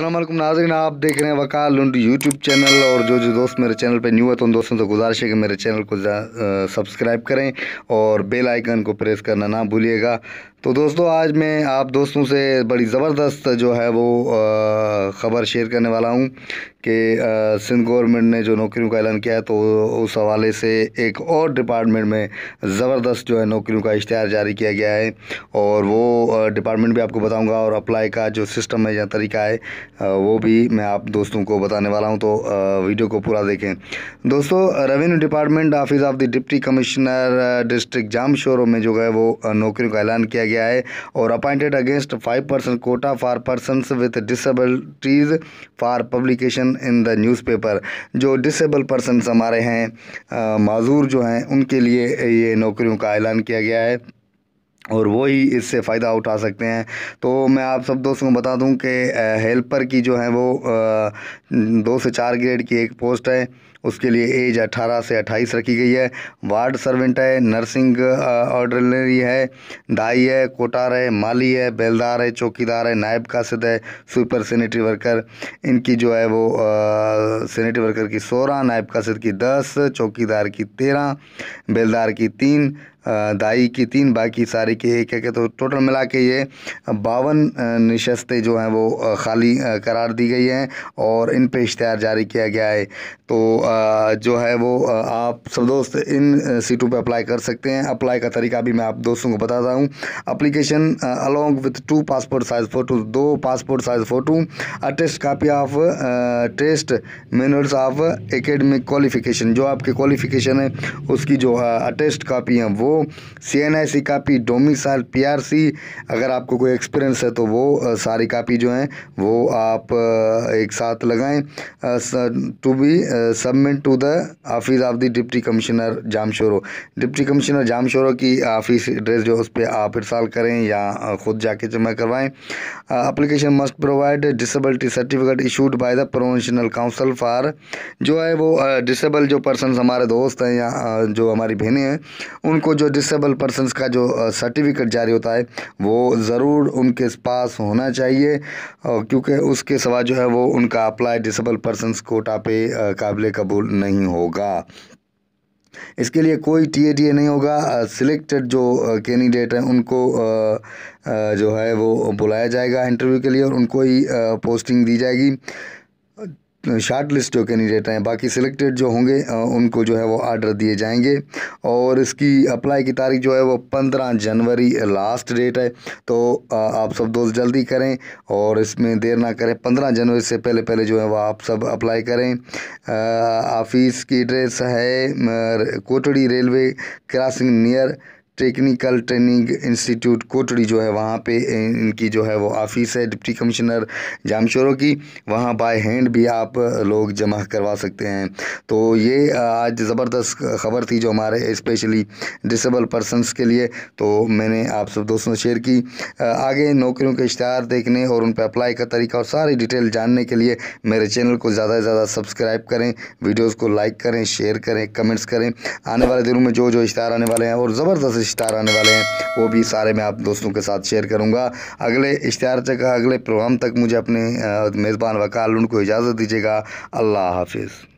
अस्सलाम वालेकुम नाज़रीन, आप देख रहे हैं वकाल लुंड यूट्यूब चैनल। और जो जो दोस्त मेरे चैनल पे न्यू है तो उन दोस्तों से गुजारिश है कि मेरे चैनल को सब्सक्राइब करें और बेल आइकन को प्रेस करना ना भूलिएगा। तो दोस्तों, आज मैं आप दोस्तों से बड़ी ज़बरदस्त जो है वो ख़बर शेयर करने वाला हूँ कि सिंध गवर्नमेंट ने जो नौकरियों का ऐलान किया है, तो उस हवाले से एक और डिपार्टमेंट में ज़बरदस्त जो है नौकरियों का इश्तिहार जारी किया गया है। और वो डिपार्टमेंट भी आपको बताऊंगा और अप्लाई का जो सिस्टम है या तरीका है वो भी मैं आप दोस्तों को बताने वाला हूं। तो वीडियो को पूरा देखें दोस्तों। Revenue department office of the deputy commissioner district Jamshoro में जो है वो नौकरियों का ऐलान किया गया है। और appointed against 5% Kota for persons with disabilities for publication in the newspaper. जो डिसेबल पर्सनस हमारे हैं, माजूर जो हैं, उनके लिए ये नौकरियों का ऐलान किया गया है और वो ही इससे फ़ायदा उठा सकते हैं। तो मैं आप सब दोस्तों को बता दूं कि हेल्पर की जो है वो 2 से 4 ग्रेड की एक पोस्ट है, उसके लिए एज 18 से 28 रखी गई है। वार्ड सर्वेंट है, नर्सिंग ऑर्डिनरी है, दाई है, कोटार है, माली है, बेलदार है, चौकीदार है, नायब कासिद है, सुपर सैनिटरी वर्कर। इनकी जो है वो सैनिटरी वर्कर की 16, नायब कासिद की 10, चौकीदार की 13, बेलदार की 3, दाई की 3, बाकी सारी के एक है। तो टोटल मिला के ये 52 नशस्तें जो हैं वो खाली करार दी गई हैं और इन पे इश्तिहार जारी किया गया है। तो जो है वो आप सब दोस्त इन सीटों पे अप्लाई कर सकते हैं। अप्लाई का तरीका भी मैं आप दोस्तों को बताता हूँ। Application along with 2 passport size photo, 2 passport size photo, attest copy of testimonials of academic qualification. जो आपके क्वालिफ़िकेशन है उसकी जो अटेस्ट कापी हैं वो, CNIC कापी, डोमिसाइल, PRC, अगर आपको कोई एक्सपीरियंस है तो वो सारी कापी जो हैं वो आप एक साथ लगाएं। To be submit to the office of the deputy commissioner Jamshoro. Deputy commissioner Jamshoro की ऑफिस एड्रेस जो उस पर आप इरसाल करें या ख़ुद जाके जमा करवाएं। Application must provide disability certificate issued by the provincial council for. जो है वो डिसेबल जो पर्सन हमारे दोस्त हैं या जो हमारी बहनें हैं, उनको जो डिसेबल पर्सनस का जो सर्टिफिकेट जारी होता है वो ज़रूर उनके पास होना चाहिए, क्योंकि उसके सिवा जो है वो उनका अप्लाई डिसेबल पर्सनस कोटा पे काबिल कबूल नहीं होगा। इसके लिए कोई TADA नहीं होगा। सिलेक्टेड जो कैंडिडेट हैं उनको जो है वो बुलाया जाएगा इंटरव्यू के लिए और उनको ही पोस्टिंग दी जाएगी। शार्ट लिस्ट जो कैंडिडेट हैं, बाकी सिलेक्टेड जो होंगे उनको जो है वो आर्डर दिए जाएंगे। और इसकी अप्लाई की तारीख जो है वो 15 जनवरी लास्ट डेट है। तो आप सब दोस्त जल्दी करें और इसमें देर ना करें। 15 जनवरी से पहले पहले जो है वो आप सब अप्लाई करें। ऑफिस की एड्रेस है Kotri railway crossing near technical training institute Kotri, जो है वहाँ पे इनकी जो है वो ऑफिस है डिप्टी कमिश्नर जामशोरो की। वहाँ बाय हैंड भी आप लोग जमा करवा सकते हैं। तो ये आज ज़बरदस्त ख़बर थी जो हमारे स्पेशली डिसेबल पर्सनस के लिए, तो मैंने आप सब दोस्तों से शेयर की। आगे नौकरियों के इश्तिहार देखने और उन पर अप्लाई का तरीका और सारी डिटेल जानने के लिए मेरे चैनल को ज़्यादा से ज़्यादा सब्सक्राइब करें, वीडियोज़ को लाइक करें, शेयर करें, कमेंट्स करें। आने वाले दिनों में जो जो इश्तिहार आने वाले हैं और ज़बरदस्त इश्तिहार आने वाले हैं वो भी सारे मैं आप दोस्तों के साथ शेयर करूंगा। अगले इश्तिहार तक, अगले प्रोग्राम तक मुझे अपने मेज़बान वकाल लुंड को इजाज़त दीजिएगा। अल्लाह हाफिज़।